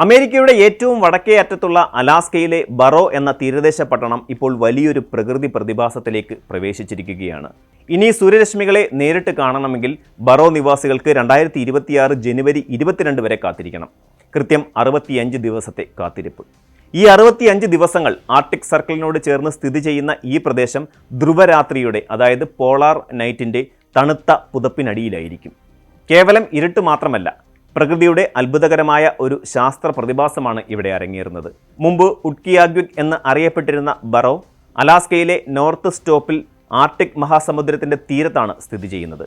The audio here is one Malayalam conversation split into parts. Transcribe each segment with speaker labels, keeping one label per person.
Speaker 1: അമേരിക്കയുടെ ഏറ്റവും വടക്കേ അറ്റത്തുള്ള അലാസ്കയിലെ ബറോ എന്ന തീരദേശ പട്ടണം ഇപ്പോൾ വലിയൊരു പ്രകൃതി പ്രതിഭാസത്തിലേക്ക് പ്രവേശിച്ചിരിക്കുകയാണ്. ഇനി സൂര്യരശ്മികളെ നേരിട്ട് കാണണമെങ്കിൽ ബറോ നിവാസികൾക്ക് 2026 ജനുവരി 22 വരെ കാത്തിരിക്കണം. കൃത്യം 65 ദിവസത്തെ കാത്തിരിപ്പ്. ഈ 65 ദിവസങ്ങൾ ആർട്ടിക് സർക്കിളിനോട് ചേർന്ന് സ്ഥിതി ചെയ്യുന്ന ഈ പ്രദേശം ധ്രുവരാത്രിയുടെ, അതായത് പോളാർ നൈറ്റിൻ്റെ തണുത്ത പുതപ്പിനടിയിലായിരിക്കും. കേവലം ഇരുട്ട് മാത്രമല്ല, പ്രകൃതിയുടെ അത്ഭുതകരമായ ഒരു ശാസ്ത്ര പ്രതിഭാസമാണ് ഇവിടെ അരങ്ങേറുന്നത്. മുമ്പ് ഉട്കിയാഗ്വിക് എന്ന് അറിയപ്പെട്ടിരുന്ന ബറോ അലാസ്കയിലെ നോർത്ത് സ്റ്റോപ്പിൽ ആർട്ടിക് മഹാസമുദ്രത്തിൻ്റെ തീരത്താണ് സ്ഥിതി ചെയ്യുന്നത്.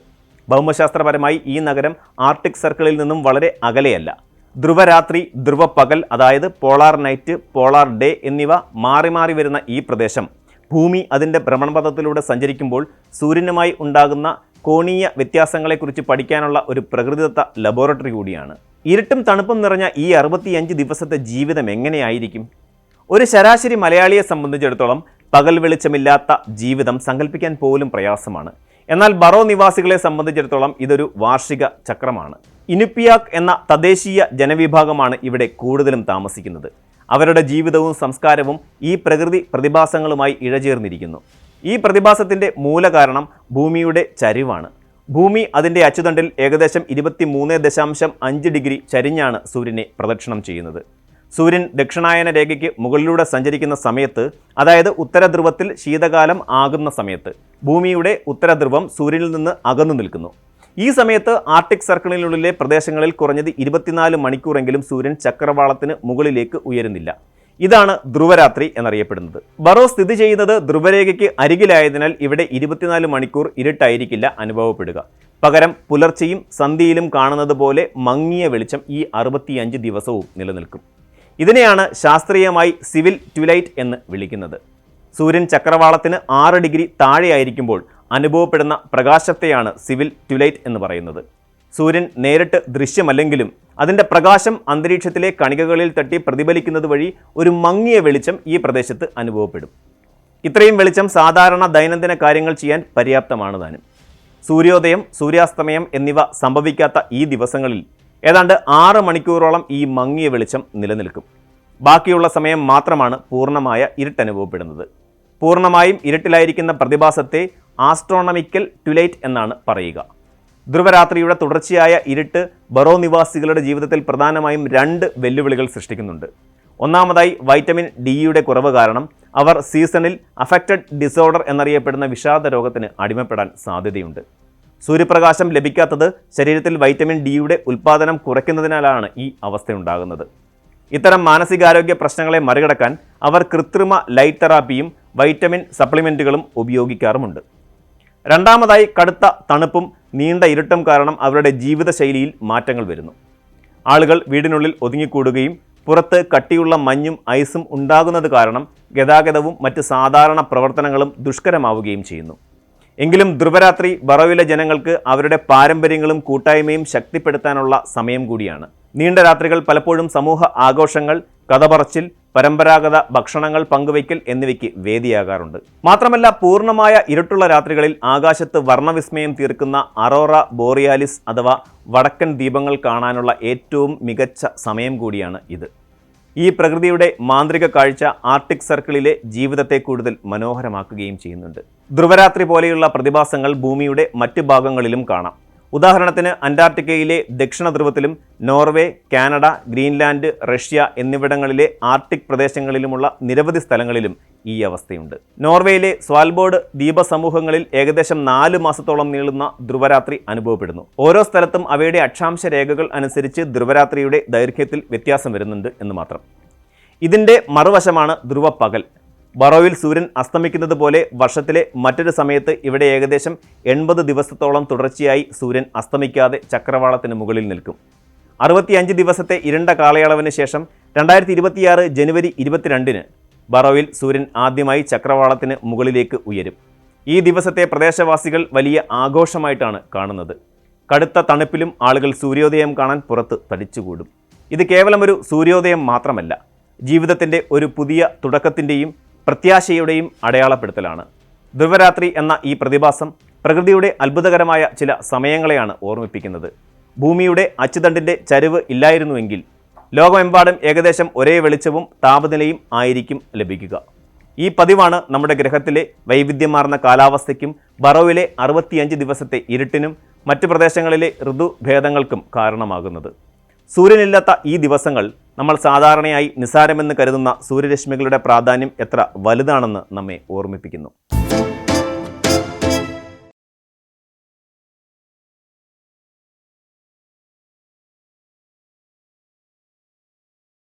Speaker 1: ഭൗമശാസ്ത്രപരമായി ഈ നഗരം ആർട്ടിക് സർക്കിളിൽ നിന്നും വളരെ അകലെയല്ല. ധ്രുവരാത്രി, ധ്രുവപ്പകൽ, അതായത് പോളാർ നൈറ്റ്, പോളാർ ഡേ എന്നിവ മാറി മാറി വരുന്ന ഈ പ്രദേശം ഭൂമി അതിൻ്റെ ഭ്രമണപഥത്തിലൂടെ സഞ്ചരിക്കുമ്പോൾ സൂര്യനുമായി ഉണ്ടാകുന്ന കോണീയ വ്യത്യാസങ്ങളെക്കുറിച്ച് പഠിക്കാനുള്ള ഒരു പ്രകൃതിദത്ത ലബോറട്ടറി കൂടിയാണ്. ഇരുട്ടും തണുപ്പും നിറഞ്ഞ ഈ 65 ദിവസത്തെ ജീവിതം എങ്ങനെയായിരിക്കും? ഒരു ശരാശരി മലയാളിയെ സംബന്ധിച്ചിടത്തോളം പകൽ വെളിച്ചമില്ലാത്ത ജീവിതം സങ്കല്പിക്കാൻ പോലും പ്രയാസമാണ്. എന്നാൽ ബറോ നിവാസികളെ സംബന്ധിച്ചിടത്തോളം ഇതൊരു വാർഷിക ചക്രമാണ്. ഇനുപ്പിയാക് എന്ന തദ്ദേശീയ ജനവിഭാഗമാണ് ഇവിടെ കൂടുതലും താമസിക്കുന്നത്. അവരുടെ ജീവിതവും സംസ്കാരവും ഈ പ്രകൃതി പ്രതിഭാസങ്ങളുമായി ഇഴചേർന്നിരിക്കുന്നു. ഈ പ്രതിഭാസത്തിൻ്റെ മൂലകാരണം ഭൂമിയുടെ ചരിവാണ്. ഭൂമി അതിൻ്റെ അച്ചുതണ്ടിൽ ഏകദേശം 23.5 ഡിഗ്രി ചരിഞ്ഞാണ് സൂര്യനെ പ്രദക്ഷിണം ചെയ്യുന്നത്. സൂര്യൻ ദക്ഷിണായന രേഖയ്ക്ക് മുകളിലൂടെ സഞ്ചരിക്കുന്ന സമയത്ത്, അതായത് ഉത്തരധ്രുവത്തിൽ ശീതകാലം ആകുന്ന സമയത്ത്, ഭൂമിയുടെ ഉത്തരധ്രുവം സൂര്യനിൽ നിന്ന് അകന്നു നിൽക്കുന്നു. ഈ സമയത്ത് ആർട്ടിക് സർക്കിളിനുള്ളിലെ പ്രദേശങ്ങളിൽ കുറഞ്ഞത് 24 മണിക്കൂറെങ്കിലും സൂര്യൻ ചക്രവാളത്തിന് മുകളിലേക്ക് ഉയരുന്നില്ല. ഇതാണ് ധ്രുവരാത്രി എന്നറിയപ്പെടുന്നത്. ബറോ സ്ഥിതി ചെയ്യുന്നത് ധ്രുവരേഖയ്ക്ക് അരികിലായതിനാൽ ഇവിടെ 24 മണിക്കൂർ ഇരുട്ടായിരിക്കില്ല അനുഭവപ്പെടുക. പകരം പുലർച്ചെയും സന്ധ്യയിലും കാണുന്നത് പോലെ മങ്ങിയ വെളിച്ചം ഈ 65 ദിവസവും നിലനിൽക്കും. ഇതിനെയാണ് ശാസ്ത്രീയമായി സിവിൽ ട്വിലൈറ്റ് എന്ന് വിളിക്കുന്നത്. സൂര്യൻ ചക്രവാളത്തിന് 6 ഡിഗ്രി താഴെയായിരിക്കുമ്പോൾ അനുഭവപ്പെടുന്ന പ്രകാശത്തെയാണ് സിവിൽ ട്വിലൈറ്റ് എന്ന് പറയുന്നത്. സൂര്യൻ നേരിട്ട് ദൃശ്യമല്ലെങ്കിലും അതിൻ്റെ പ്രകാശം അന്തരീക്ഷത്തിലെ കണികകളിൽ തട്ടി പ്രതിഫലിക്കുന്നത് വഴി ഒരു മങ്ങിയ വെളിച്ചം ഈ പ്രദേശത്ത് അനുഭവപ്പെടും. ഇത്രയും വെളിച്ചം സാധാരണ ദൈനംദിന കാര്യങ്ങൾ ചെയ്യാൻ പര്യാപ്തമാണ് താനും. സൂര്യോദയം, സൂര്യാസ്തമയം എന്നിവ സംഭവിക്കാത്ത ഈ ദിവസങ്ങളിൽ ഏതാണ്ട് 6 മണിക്കൂറോളം ഈ മങ്ങിയ വെളിച്ചം നിലനിൽക്കും. ബാക്കിയുള്ള സമയം മാത്രമാണ് പൂർണ്ണമായ ഇരുട്ടനുഭവപ്പെടുന്നത്. പൂർണ്ണമായും ഇരുട്ടിലായിരിക്കുന്ന പ്രതിഭാസത്തെ ആസ്ട്രോണമിക്കൽ ട്വിലൈറ്റ് എന്നാണ് പറയുക. ധ്രുവരാത്രിയുടെ തുടർച്ചയായ ഇരുട്ട് ബറോ നിവാസികളുടെ ജീവിതത്തിൽ പ്രധാനമായും 2 വെല്ലുവിളികൾ സൃഷ്ടിക്കുന്നുണ്ട്. ഒന്നാമതായി, വൈറ്റമിൻ ഡിയുടെ കുറവ് കാരണം അവർ സീസണിൽ അഫക്റ്റഡ് ഡിസോർഡർ എന്നറിയപ്പെടുന്ന വിഷാദ രോഗത്തിന് അടിമപ്പെടാൻ സാധ്യതയുണ്ട്. സൂര്യപ്രകാശം ലഭിക്കാത്തത് ശരീരത്തിൽ വൈറ്റമിൻ ഡിയുടെ ഉൽപ്പാദനം കുറയ്ക്കുന്നതിനാലാണ് ഈ അവസ്ഥയുണ്ടാകുന്നത്. ഇത്തരം മാനസികാരോഗ്യ പ്രശ്നങ്ങളെ മറികടക്കാൻ അവർ കൃത്രിമ ലൈറ്റ് തെറാപ്പിയും വൈറ്റമിൻ സപ്ലിമെൻറ്റുകളും ഉപയോഗിക്കാറുമുണ്ട്. രണ്ടാമതായി, കടുത്ത തണുപ്പും നീണ്ട ഇരുട്ടും കാരണം അവരുടെ ജീവിതശൈലിയിൽ മാറ്റങ്ങൾ വരുന്നു. ആളുകൾ വീടിനുള്ളിൽ ഒതുങ്ങിക്കൂടുകയും പുറത്ത് കട്ടിയുള്ള മഞ്ഞും ഐസും ഉണ്ടാകുന്നത് കാരണം ഗതാഗതവും മറ്റ് സാധാരണ പ്രവർത്തനങ്ങളും ദുഷ്കരമാവുകയും ചെയ്യുന്നു. എങ്കിലും ധ്രുവരാത്രി ബറോയിലെ ജനങ്ങൾക്ക് അവരുടെ പാരമ്പര്യങ്ങളും കൂട്ടായ്മയും ശക്തിപ്പെടുത്താനുള്ള സമയം കൂടിയാണ്. നീണ്ട രാത്രികൾ പലപ്പോഴും സമൂഹ ആഘോഷങ്ങൾ, കഥ പറച്ചിൽ, പരമ്പരാഗത ഭക്ഷണങ്ങൾ പങ്കുവയ്ക്കൽ എന്നിവയ്ക്ക് വേദിയാകാറുണ്ട്. മാത്രമല്ല, പൂർണ്ണമായ ഇരുട്ടുള്ള രാത്രികളിൽ ആകാശത്ത് വർണ്ണവിസ്മയം തീർക്കുന്ന അറോറ ബോറിയാലിസ് അഥവാ വടക്കൻ ദീപങ്ങൾ കാണാനുള്ള ഏറ്റവും മികച്ച സമയം കൂടിയാണ് ഇത്. ഈ പ്രകൃതിയുടെ മാന്ത്രിക കാഴ്ച ആർട്ടിക് സർക്കിളിലെ ജീവിതത്തെ കൂടുതൽ മനോഹരമാക്കുകയും ചെയ്യുന്നുണ്ട്. ധ്രുവരാത്രി പോലെയുള്ള പ്രതിഭാസങ്ങൾ ഭൂമിയുടെ മറ്റ് ഭാഗങ്ങളിലും കാണാം. ഉദാഹരണത്തിന് അന്റാർട്ടിക്കയിലെ ദക്ഷിണ ധ്രുവത്തിലും നോർവേ, കാനഡ, ഗ്രീൻലാൻഡ്, റഷ്യ എന്നിവിടങ്ങളിലെ ആർട്ടിക് പ്രദേശങ്ങളിലുമുള്ള നിരവധി സ്ഥലങ്ങളിലും ഈ അവസ്ഥയുണ്ട്. നോർവേയിലെ സ്വാൽബോർഡ് ദ്വീപസമൂഹങ്ങളിൽ ഏകദേശം 4 മാസത്തോളം നീളുന്ന ധ്രുവരാത്രി അനുഭവപ്പെടുന്നു. ഓരോ സ്ഥലത്തും അവയുടെ അക്ഷാംശ രേഖകൾ അനുസരിച്ച് ധ്രുവരാത്രിയുടെ ദൈർഘ്യത്തിൽ വ്യത്യാസം വരുന്നുണ്ട് എന്ന് മാത്രം. ഇതിൻ്റെ മറുവശമാണ് ധ്രുവപ്പകൽ. ബറോയിൽ സൂര്യൻ അസ്തമിക്കുന്നത് പോലെ വർഷത്തിലെ മറ്റൊരു സമയത്ത് ഇവിടെ ഏകദേശം 80 ദിവസത്തോളം തുടർച്ചയായി സൂര്യൻ അസ്തമിക്കാതെ ചക്രവാളത്തിന് മുകളിൽ നിൽക്കും. 65 ദിവസത്തെ ഇരുണ്ട കാലയളവിന് ശേഷം 2026 ജനുവരി 22 ബറോയിൽ സൂര്യൻ ആദ്യമായി ചക്രവാളത്തിന് മുകളിലേക്ക് ഉയരും. ഈ ദിവസത്തെ പ്രദേശവാസികൾ വലിയ ആഘോഷമായിട്ടാണ് കാണുന്നത്. കടുത്ത തണുപ്പിലും ആളുകൾ സൂര്യോദയം കാണാൻ പുറത്ത് തടിച്ചുകൂടും. ഇത് കേവലം ഒരു സൂര്യോദയം മാത്രമല്ല, ജീവിതത്തിൻ്റെ ഒരു പുതിയ തുടക്കത്തിൻ്റെയും പ്രത്യാശയുടെയും അടയാളപ്പെടുത്തലാണ്. ധ്രുവരാത്രി എന്ന ഈ പ്രതിഭാസം പ്രകൃതിയുടെ അത്ഭുതകരമായ ചില സമയങ്ങളെയാണ് ഓർമ്മിപ്പിക്കുന്നത്. ഭൂമിയുടെ അച്ചുതണ്ടിൻ്റെ ചരിവ് ഇല്ലായിരുന്നുവെങ്കിൽ ലോകമെമ്പാടും ഏകദേശം ഒരേ വെളിച്ചവും താപനിലയും ആയിരിക്കും ലഭിക്കുക. ഈ പതിവാണ് നമ്മുടെ ഗ്രഹത്തിലെ വൈവിധ്യമാർന്ന കാലാവസ്ഥയ്ക്കും ബറോയിലെ 65 ദിവസത്തെ ഇരുട്ടിനും മറ്റ് പ്രദേശങ്ങളിലെ ഋതുഭേദങ്ങൾക്കും കാരണമാകുന്നത്. സൂര്യനില്ലാത്ത ഈ ദിവസങ്ങൾ നമ്മൾ സാധാരണയായി നിസ്സാരമെന്ന് കരുതുന്ന സൂര്യരശ്മികളുടെ പ്രാധാന്യം എത്ര വലുതാണെന്ന് നമ്മെ ഓർമ്മിപ്പിക്കുന്നു.